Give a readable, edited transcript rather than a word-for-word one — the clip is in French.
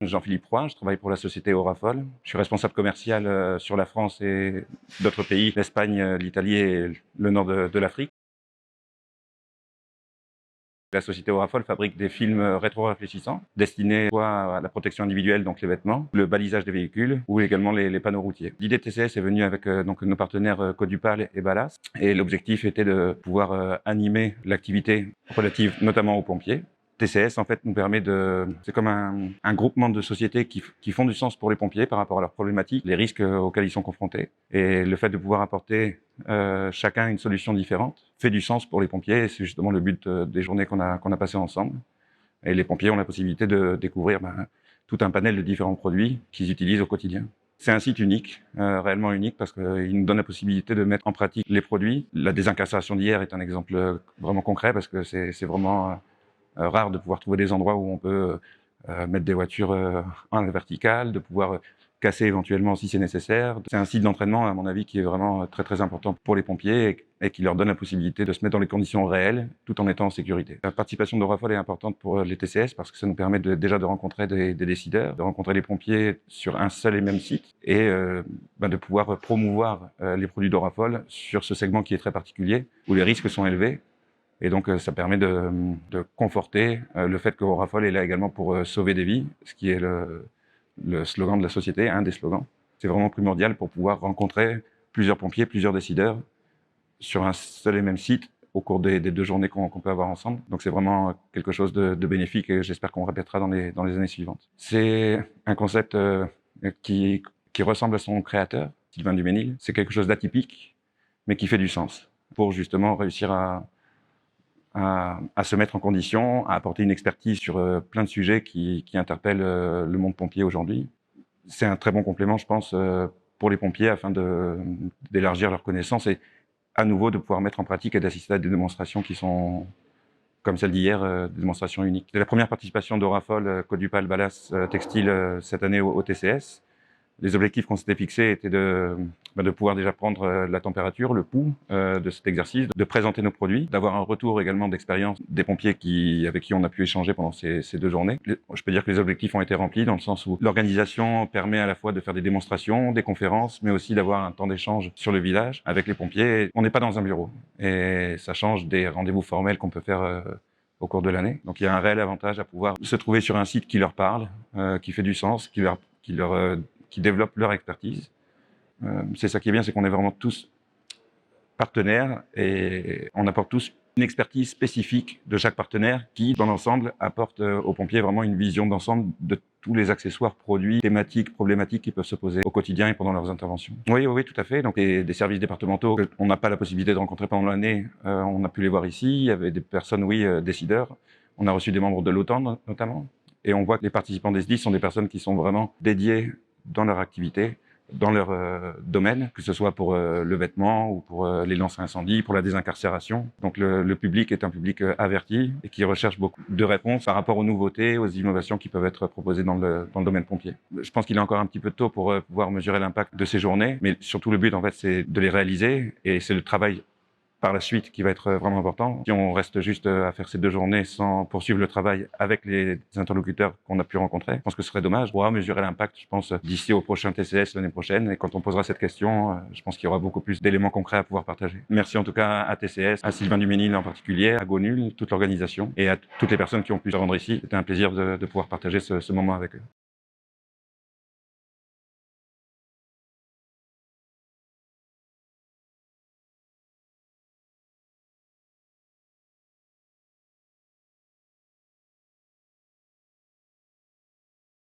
Jean-Philippe Roy, je travaille pour la société Orafol. Je suis responsable commercial sur la France et d'autres pays, l'Espagne, l'Italie et le nord de l'Afrique. La société Orafol fabrique des films rétro-réfléchissants destinés soit à la protection individuelle, donc les vêtements, le balisage des véhicules ou également les panneaux routiers. L'idée de TCS est venue avec donc nos partenaires Codupal et Ballas, et l'objectif était de pouvoir animer l'activité relative notamment aux pompiers. TCS, en fait, nous permet c'est comme un groupement de sociétés qui font du sens pour les pompiers par rapport à leurs problématiques, les risques auxquels ils sont confrontés. Et le fait de pouvoir apporter chacun une solution différente fait du sens pour les pompiers. Et c'est justement le but des journées qu'on a passées ensemble. Et les pompiers ont la possibilité de découvrir tout un panel de différents produits qu'ils utilisent au quotidien. C'est un site unique, réellement unique, parce qu'il nous donne la possibilité de mettre en pratique les produits. La désincarcération d'hier est un exemple vraiment concret, parce que c'est vraiment rare de pouvoir trouver des endroits où on peut mettre des voitures en verticale, de pouvoir casser éventuellement si c'est nécessaire. C'est un site d'entraînement, à mon avis, qui est vraiment très très important pour les pompiers et qui leur donne la possibilité de se mettre dans les conditions réelles tout en étant en sécurité. La participation d'Orafol est importante pour les TCS parce que ça nous permet déjà de rencontrer des décideurs, de rencontrer les pompiers sur un seul et même site et de pouvoir promouvoir les produits d'Orafol sur ce segment qui est très particulier, où les risques sont élevés. Et donc, ça permet de conforter le fait qu'Orafol est là également pour sauver des vies, ce qui est le slogan de la société, un des slogans. C'est vraiment primordial pour pouvoir rencontrer plusieurs pompiers, plusieurs décideurs sur un seul et même site au cours des 2 journées qu'on peut avoir ensemble. Donc, c'est vraiment quelque chose de bénéfique et j'espère qu'on répétera dans les années suivantes. C'est un concept qui ressemble à son créateur, Sylvain Duménil. C'est quelque chose d'atypique, mais qui fait du sens pour justement réussir à se mettre en condition, à apporter une expertise sur plein de sujets qui interpellent le monde pompier aujourd'hui. C'est un très bon complément, je pense, pour les pompiers afin d'élargir leurs connaissances et à nouveau de pouvoir mettre en pratique et d'assister à des démonstrations qui sont, comme celle d'hier, des démonstrations uniques. C'est la première participation d'Orafol, Codupal, Ballas, Textile cette année au TCS. Les objectifs qu'on s'était fixés étaient de pouvoir déjà prendre la température, le pouls de cet exercice, de présenter nos produits, d'avoir un retour également d'expérience des pompiers avec qui on a pu échanger pendant ces 2 journées. Je peux dire que les objectifs ont été remplis dans le sens où l'organisation permet à la fois de faire des démonstrations, des conférences, mais aussi d'avoir un temps d'échange sur le village avec les pompiers. On n'est pas dans un bureau et ça change des rendez-vous formels qu'on peut faire au cours de l'année. Donc il y a un réel avantage à pouvoir se trouver sur un site qui leur parle, qui fait du sens, qui développent leur expertise. C'est ça qui est bien, c'est qu'on est vraiment tous partenaires et on apporte tous une expertise spécifique de chaque partenaire qui, dans l'ensemble, apporte aux pompiers vraiment une vision d'ensemble de tous les accessoires, produits, thématiques, problématiques qui peuvent se poser au quotidien et pendant leurs interventions. Oui, tout à fait. Donc, des services départementaux qu'on n'a pas la possibilité de rencontrer pendant l'année, on a pu les voir ici. Il y avait des personnes, décideurs. On a reçu des membres de l'OTAN, notamment. Et on voit que les participants des SDIS sont des personnes qui sont vraiment dédiées dans leur activité, dans leur domaine, que ce soit pour le vêtement ou pour les lances à incendie, pour la désincarcération. Donc le public est un public averti et qui recherche beaucoup de réponses par rapport aux nouveautés, aux innovations qui peuvent être proposées dans le domaine pompier. Je pense qu'il est encore un petit peu tôt pour pouvoir mesurer l'impact de ces journées, mais surtout le but en fait c'est de les réaliser et c'est le travail par la suite qui va être vraiment important. Si on reste juste à faire ces 2 journées sans poursuivre le travail avec les interlocuteurs qu'on a pu rencontrer, je pense que ce serait dommage. On pourra mesurer l'impact, je pense, d'ici au prochain TCS l'année prochaine. Et quand on posera cette question, je pense qu'il y aura beaucoup plus d'éléments concrets à pouvoir partager. Merci en tout cas à TCS, à Sylvain Duménil en particulier, à Gonul, toute l'organisation et à toutes les personnes qui ont pu se rendre ici. C'était un plaisir de pouvoir partager ce moment avec eux.